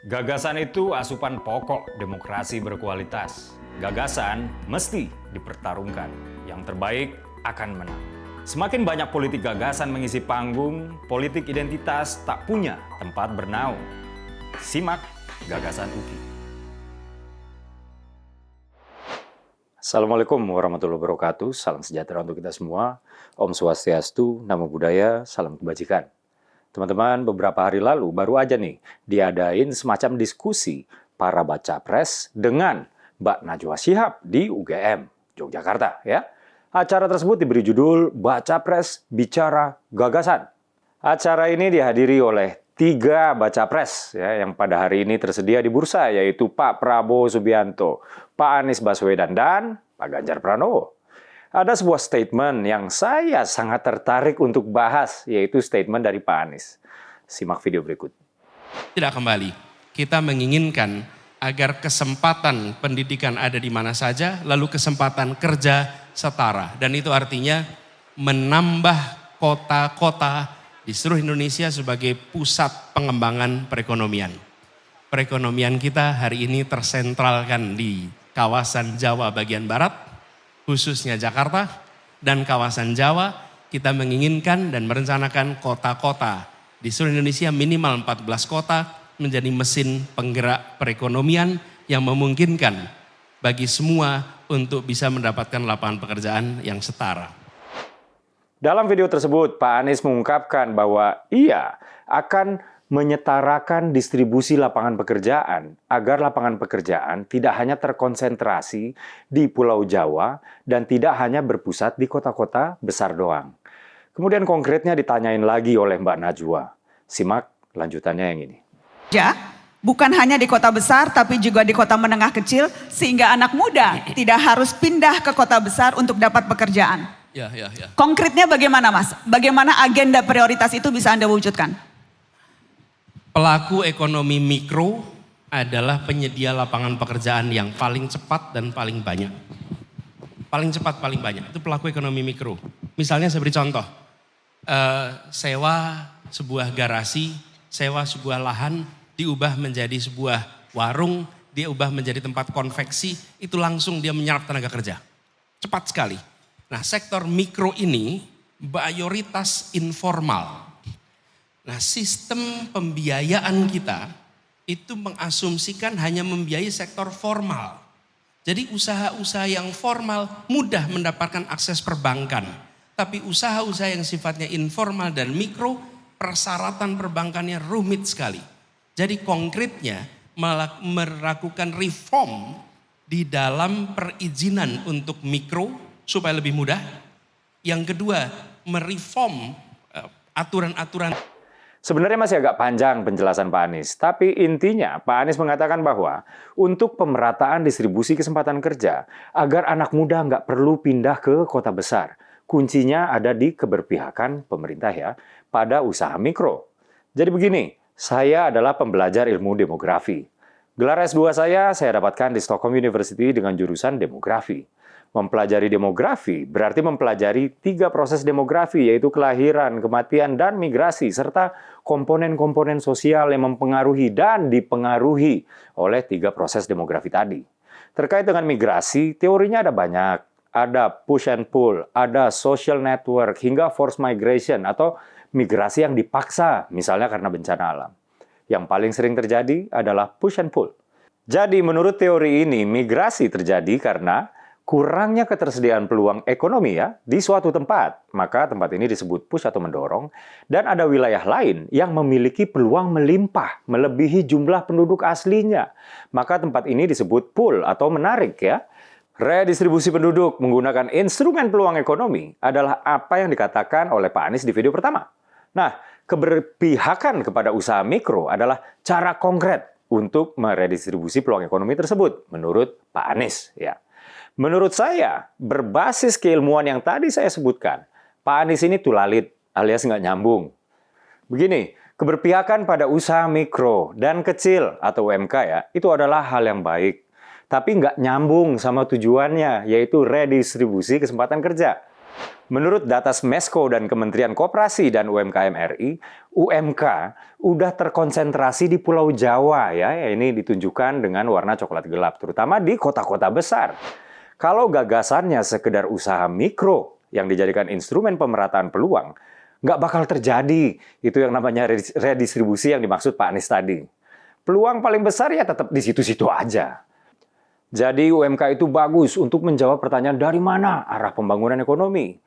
Gagasan itu asupan pokok demokrasi berkualitas. Gagasan mesti dipertarungkan. Yang terbaik akan menang. Semakin banyak politik gagasan mengisi panggung, politik identitas tak punya tempat bernaung. Simak Gagasan UKI. Assalamualaikum warahmatullahi wabarakatuh. Salam sejahtera untuk kita semua. Om Swastiastu, Namo Buddhaya, salam kebajikan. Teman-teman, beberapa hari lalu baru aja nih diadain semacam diskusi para baca pres dengan Mbak Najwa Shihab di UGM, Yogyakarta ya. Acara tersebut diberi judul Baca Pres Bicara Gagasan. Acara ini dihadiri oleh 3 baca pres ya, yang pada hari ini tersedia di bursa, yaitu Pak Prabowo Subianto, Pak Anies Baswedan, dan Pak Ganjar Pranowo. Ada sebuah statement yang saya sangat tertarik untuk bahas, yaitu statement dari Pak Anies. Simak video berikut. Tidak kembali, kita menginginkan agar kesempatan pendidikan ada di mana saja, lalu kesempatan kerja setara. Dan itu artinya menambah kota-kota di seluruh Indonesia sebagai pusat pengembangan perekonomian. Perekonomian kita hari ini tersentralkan di kawasan Jawa bagian barat, khususnya Jakarta dan kawasan Jawa. Kita menginginkan dan merencanakan kota-kota di seluruh Indonesia, minimal 14 kota, menjadi mesin penggerak perekonomian yang memungkinkan bagi semua untuk bisa mendapatkan lapangan pekerjaan yang setara. Dalam video tersebut, Pak Anies mengungkapkan bahwa ia akan menyetarakan distribusi lapangan pekerjaan agar lapangan pekerjaan tidak hanya terkonsentrasi di Pulau Jawa dan tidak hanya berpusat di kota-kota besar doang. Kemudian konkretnya ditanyain lagi oleh Mbak Najwa. Simak lanjutannya yang ini. Ya, bukan hanya di kota besar tapi juga di kota menengah kecil sehingga anak muda tidak harus pindah ke kota besar untuk dapat pekerjaan. Ya. Konkretnya bagaimana Mas? Bagaimana agenda prioritas itu bisa Anda wujudkan? Pelaku ekonomi mikro adalah penyedia lapangan pekerjaan yang paling cepat dan paling banyak. Paling cepat, paling banyak. Itu pelaku ekonomi mikro. Misalnya saya beri contoh. Sewa sebuah garasi, sewa sebuah lahan, diubah menjadi sebuah warung, diubah menjadi tempat konveksi, itu langsung dia menyerap tenaga kerja. Cepat sekali. Nah, sektor mikro ini mayoritas informal. Nah, sistem pembiayaan kita itu mengasumsikan hanya membiayai sektor formal. Jadi usaha-usaha yang formal mudah mendapatkan akses perbankan. Tapi usaha-usaha yang sifatnya informal dan mikro, persyaratan perbankannya rumit sekali. Jadi konkretnya melakukan reform di dalam perizinan untuk mikro supaya lebih mudah. Yang kedua, mereform aturan-aturan. Sebenarnya masih agak panjang penjelasan Pak Anies, tapi intinya Pak Anies mengatakan bahwa untuk pemerataan distribusi kesempatan kerja agar anak muda nggak perlu pindah ke kota besar, kuncinya ada di keberpihakan pemerintah ya pada usaha mikro. Jadi begini, saya adalah pembelajar ilmu demografi. Gelar S2 saya dapatkan di Stockholm University dengan jurusan demografi. Mempelajari demografi berarti mempelajari 3 proses demografi, yaitu kelahiran, kematian, dan migrasi, serta komponen-komponen sosial yang mempengaruhi dan dipengaruhi oleh 3 proses demografi tadi. Terkait dengan migrasi, teorinya ada banyak. Ada push and pull, ada social network, hingga forced migration atau migrasi yang dipaksa, misalnya karena bencana alam. Yang paling sering terjadi adalah push and pull. Jadi menurut teori ini, migrasi terjadi karena kurangnya ketersediaan peluang ekonomi ya di suatu tempat. Maka tempat ini disebut push atau mendorong. Dan ada wilayah lain yang memiliki peluang melimpah, melebihi jumlah penduduk aslinya. Maka tempat ini disebut pull atau menarik ya. Redistribusi penduduk menggunakan instrumen peluang ekonomi adalah apa yang dikatakan oleh Pak Anies di video pertama. Nah, keberpihakan kepada usaha mikro adalah cara konkret untuk meredistribusi peluang ekonomi tersebut menurut Pak Anies ya. Menurut saya, berbasis keilmuan yang tadi saya sebutkan, Pak Anies ini tulalit alias nggak nyambung. Begini, keberpihakan pada usaha mikro dan kecil atau UMK ya, itu adalah hal yang baik. Tapi nggak nyambung sama tujuannya, yaitu redistribusi kesempatan kerja. Menurut data Smesco dan Kementerian Koperasi dan UMKM RI, UMK udah terkonsentrasi di Pulau Jawa ya. Ini ditunjukkan dengan warna coklat gelap, terutama di kota-kota besar. Kalau gagasannya sekedar usaha mikro yang dijadikan instrumen pemerataan peluang, nggak bakal terjadi. Itu yang namanya redistribusi yang dimaksud Pak Anies tadi. Peluang paling besar ya tetap di situ-situ aja. Jadi UMK itu bagus untuk menjawab pertanyaan dari mana arah pembangunan ekonomi.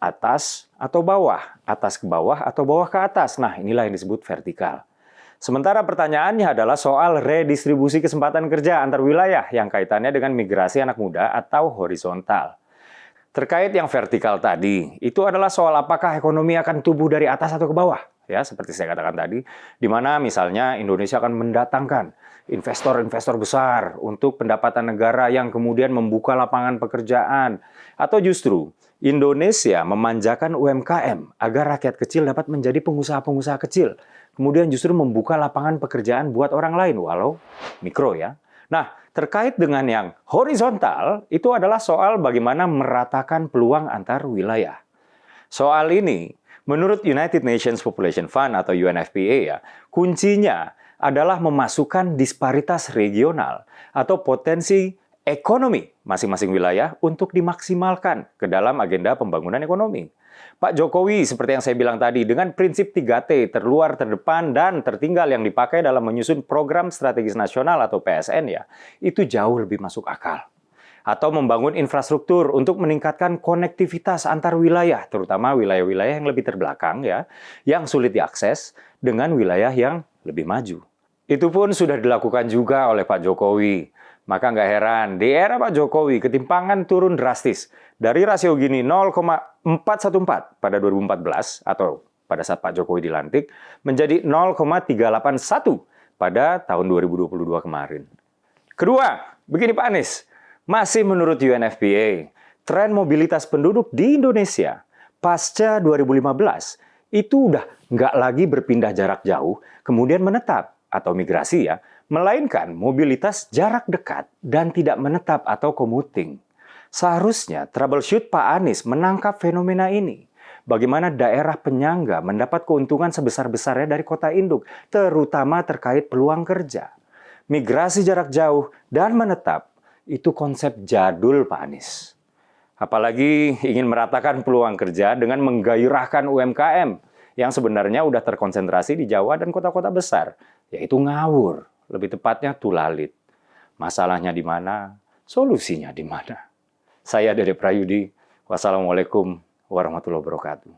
Atas atau bawah, atas ke bawah atau bawah ke atas. Nah, inilah yang disebut vertikal. Sementara pertanyaannya adalah soal redistribusi kesempatan kerja antar wilayah yang kaitannya dengan migrasi anak muda atau horizontal. Terkait yang vertikal tadi, itu adalah soal apakah ekonomi akan tumbuh dari atas atau ke bawah. Ya, seperti saya katakan tadi, di mana misalnya Indonesia akan mendatangkan investor-investor besar untuk pendapatan negara yang kemudian membuka lapangan pekerjaan. Atau justru Indonesia memanjakan UMKM agar rakyat kecil dapat menjadi pengusaha-pengusaha kecil. Kemudian justru membuka lapangan pekerjaan buat orang lain, walau mikro ya. Nah, terkait dengan yang horizontal, itu adalah soal bagaimana meratakan peluang antar wilayah. Soal ini, menurut United Nations Population Fund atau UNFPA ya, kuncinya adalah memasukkan disparitas regional atau potensi ekonomi masing-masing wilayah untuk dimaksimalkan ke dalam agenda pembangunan ekonomi. Pak Jokowi, seperti yang saya bilang tadi, dengan prinsip 3T, terluar, terdepan, dan tertinggal yang dipakai dalam menyusun program strategis nasional atau PSN ya, itu jauh lebih masuk akal. Atau membangun infrastruktur untuk meningkatkan konektivitas antar wilayah, terutama wilayah-wilayah yang lebih terbelakang ya, yang sulit diakses dengan wilayah yang lebih maju. Itu pun sudah dilakukan juga oleh Pak Jokowi. Maka nggak heran, di era Pak Jokowi ketimpangan turun drastis. Dari rasio Gini 0,414 pada 2014 atau pada saat Pak Jokowi dilantik, menjadi 0,381 pada tahun 2022 kemarin. Kedua, begini Pak Anies, masih menurut UNFPA, tren mobilitas penduduk di Indonesia pasca 2015 itu udah nggak lagi berpindah jarak jauh, kemudian menetap atau migrasi ya, melainkan mobilitas jarak dekat dan tidak menetap atau commuting. Seharusnya troubleshoot Pak Anies menangkap fenomena ini. Bagaimana daerah penyangga mendapat keuntungan sebesar-besarnya dari kota induk, terutama terkait peluang kerja. Migrasi jarak jauh dan menetap, itu konsep jadul Pak Anies. Apalagi ingin meratakan peluang kerja dengan menggairahkan UMKM yang sebenarnya udah terkonsentrasi di Jawa dan kota-kota besar, yaitu ngawur. Lebih tepatnya tulalit. Masalahnya di mana? Solusinya di mana? Saya Dede Prayudi. Wassalamualaikum warahmatullahi wabarakatuh.